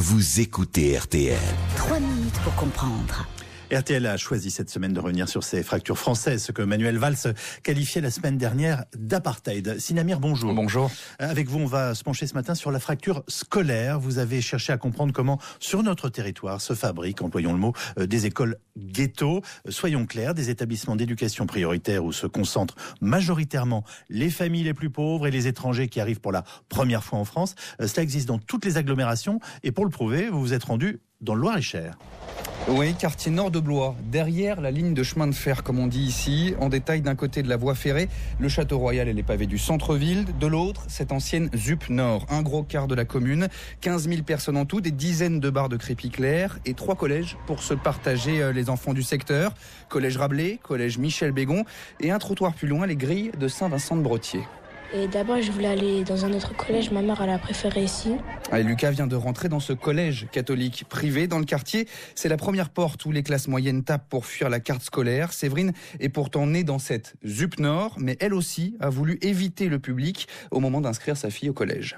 vous écoutez RTL. 3 minutes pour comprendre. RTL a choisi cette semaine de revenir sur ces fractures françaises, ce que Manuel Valls qualifiait la semaine dernière d'apartheid. Sinamir, bonjour. Bonjour. Avec vous, on va se pencher ce matin sur la fracture scolaire. Vous avez cherché à comprendre comment, sur notre territoire, se fabriquent, employons le mot, des écoles ghetto. Soyons clairs, des établissements d'éducation prioritaire où se concentrent majoritairement les familles les plus pauvres et les étrangers qui arrivent pour la première fois en France. Cela existe dans toutes les agglomérations et pour le prouver, vous vous êtes rendu dans le Loir-et-Cher. Oui, quartier nord de Blois, derrière la ligne de chemin de fer, comme on dit ici. En détail, d'un côté de la voie ferrée, le château royal et les pavés du centre-ville. De l'autre, cette ancienne ZUP Nord, un gros quart de la commune. 15 000 personnes en tout, des dizaines de bars de crépy clair et 3 collèges pour se partager les enfants du secteur. Collège Rabelais, collège Michel Bégon et un trottoir plus loin, les grilles de Saint-Vincent-de-Brottier. Et d'abord, je voulais aller dans un autre collège. Ma mère, elle a préféré ici. Et Lucas vient de rentrer dans ce collège catholique privé dans le quartier. C'est la première porte où les classes moyennes tapent pour fuir la carte scolaire. Séverine est pourtant née dans cette ZUP Nord, mais elle aussi a voulu éviter le public au moment d'inscrire sa fille au collège.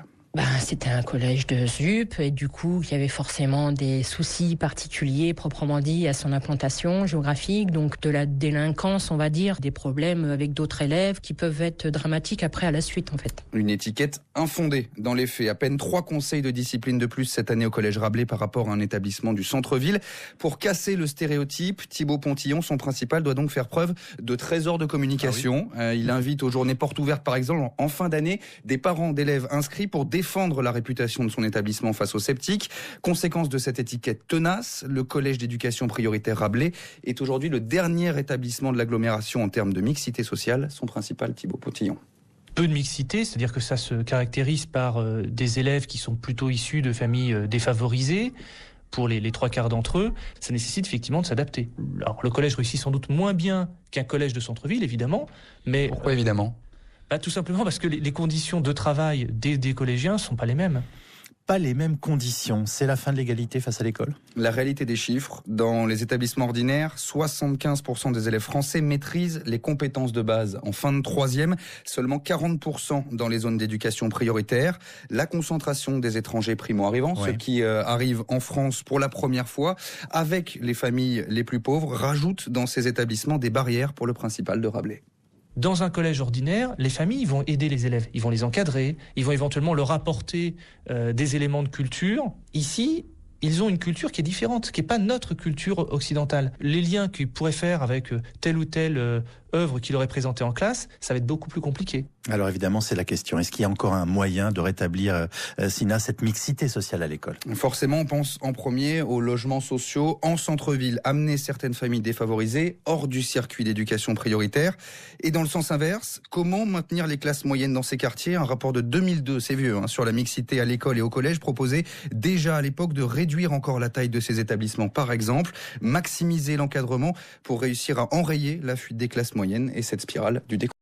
C'était un collège de ZUP et du coup, il y avait forcément des soucis particuliers, proprement dit, à son implantation géographique, donc de la délinquance, on va dire, des problèmes avec d'autres élèves qui peuvent être dramatiques après à la suite, en fait. Une étiquette infondée dans les faits. À peine 3 conseils de discipline de plus cette année au collège Rabelais par rapport à un établissement du centre-ville. Pour casser le stéréotype, Thibaut Pontillon, son principal, doit donc faire preuve de trésor de communication. Il invite aux journées portes ouvertes, par exemple, en fin d'année, des parents d'élèves inscrits pour défendre la réputation de son établissement face aux sceptiques. Conséquence de cette étiquette tenace, le collège d'éducation prioritaire Rabelais est aujourd'hui le dernier établissement de l'agglomération en termes de mixité sociale. Son principal, Thibaut Pontillon. Peu de mixité, c'est-à-dire que ça se caractérise par des élèves qui sont plutôt issus de familles défavorisées. Pour les 3 quarts d'entre eux, ça nécessite effectivement de s'adapter. Alors le collège réussit sans doute moins bien qu'un collège de centre-ville, évidemment, mais... Pourquoi évidemment ? Tout simplement parce que les conditions de travail des collégiens ne sont pas les mêmes. Pas les mêmes conditions. C'est la fin de l'égalité face à l'école. La réalité des chiffres, dans les établissements ordinaires, 75% des élèves français maîtrisent les compétences de base en fin de 3e, seulement 40% dans les zones d'éducation prioritaire. La concentration des étrangers primo-arrivants, ceux qui arrivent en France pour la première fois, avec les familles les plus pauvres, rajoute dans ces établissements des barrières pour le principal de Rabelais. Dans un collège ordinaire, les familles vont aider les élèves, ils vont les encadrer, ils vont éventuellement leur apporter des éléments de culture. Ici, ils ont une culture qui est différente, qui n'est pas notre culture occidentale. Les liens qu'ils pourraient faire avec telle ou telle œuvre qu'ils auraient présentée en classe, ça va être beaucoup plus compliqué. Alors évidemment, c'est la question. Est-ce qu'il y a encore un moyen de rétablir, Sina, cette mixité sociale à l'école ? Forcément, on pense en premier aux logements sociaux en centre-ville, amener certaines familles défavorisées hors du circuit d'éducation prioritaire. Et dans le sens inverse, comment maintenir les classes moyennes dans ces quartiers ? Un rapport de 2002, c'est vieux, sur la mixité à l'école et au collège, proposait déjà à l'époque de réduire encore la taille de ces établissements. Par exemple, maximiser l'encadrement pour réussir à enrayer la fuite des classes moyennes et cette spirale du décrochage.